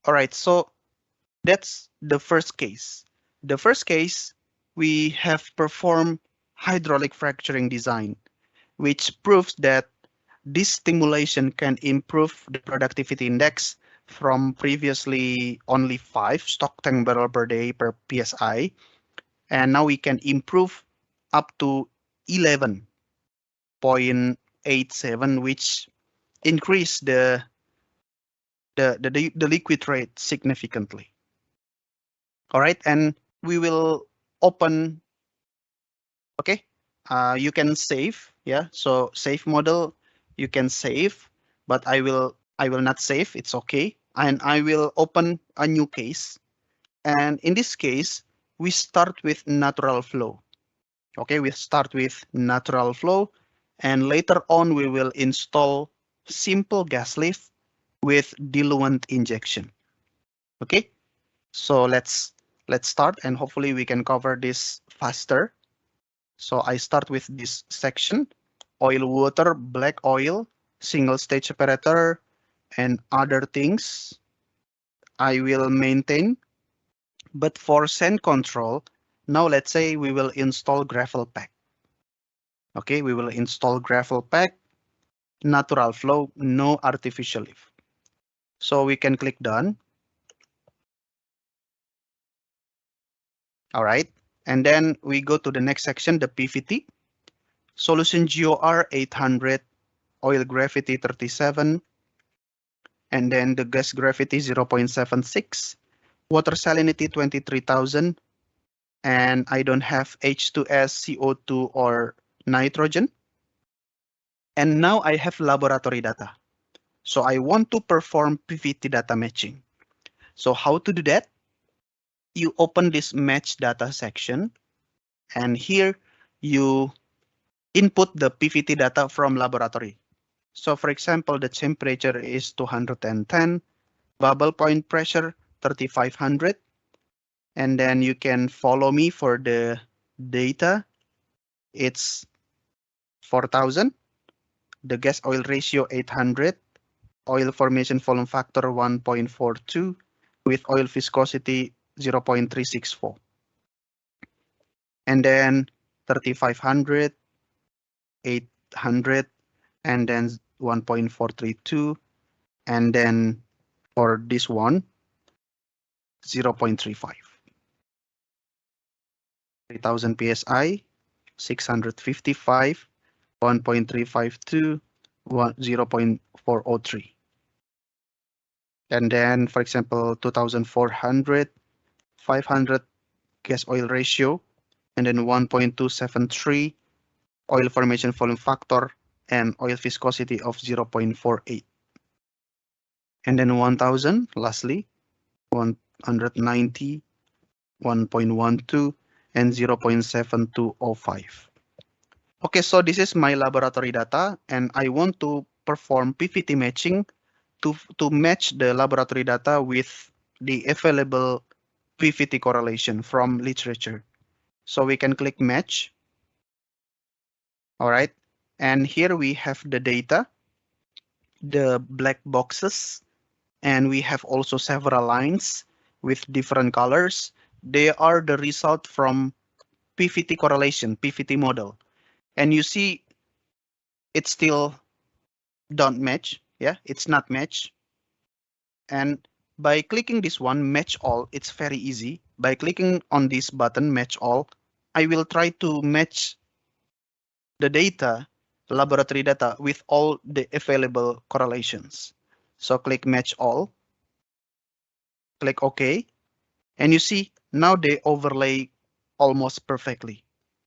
All right, so that's the first case. The first case, we have performed hydraulic fracturing design, which proves that this stimulation can improve the productivity index from previously only 5 stock tank barrel per day per PSI, and now we can improve up to 11.87, which increase the liquid rate significantly. All right, and we will open. Okay, you can save. Yeah, so save model, you can save, but I will not save. It's okay, and I will open a new case. And in this case, we start with natural flow. Okay, we start with natural flow, and later on we will install simple gas lift with diluent injection. Okay, so let's start, and hopefully we can cover this faster. So I start with this section: oil, water, black oil, single stage separator, and other things I will maintain. But for sand control, now let's say we will install gravel pack. Okay, we will install gravel pack, natural flow, no artificial lift. So we can click done. All right. And then we go to the next section, the PVT. Solution GOR 800, oil gravity 37, and then the gas gravity 0.76, water salinity 23,000, and I don't have H2S, CO2, or nitrogen. And now I have laboratory data. So I want to perform PVT data matching. So how to do that? You open this match data section, and here you input the PVT data from laboratory. So for example, the temperature is 210, bubble point pressure 3500, and then you can follow me for the data. It's 4000, the gas oil ratio 800, oil formation volume factor 1.42 with oil viscosity 0.364. And then 3500, 800, and then 1.432, and then for this one 0.35. 3000 psi, 655, 1.352, 0.403. And then, for example, 2400, 500 gas oil ratio, and then 1.273 oil formation volume factor, and oil viscosity of 0.48. And then 1000, lastly, 190, 1.12, and 0.7205. Okay, so this is my laboratory data, and I want to perform PVT matching to match the laboratory data with the available PVT correlation from literature. So we can click match. All right, and here we have the data, the black boxes, and we have also several lines with different colors. They are the result from PVT correlation, PVT model. And you see it still don't match. Yeah, it's not match. And by clicking this one, match all, it's very easy. By clicking on this button, match all, I will try to match the data, laboratory data, with all the available correlations. So click match all, click OK, and you see now they overlay almost perfectly.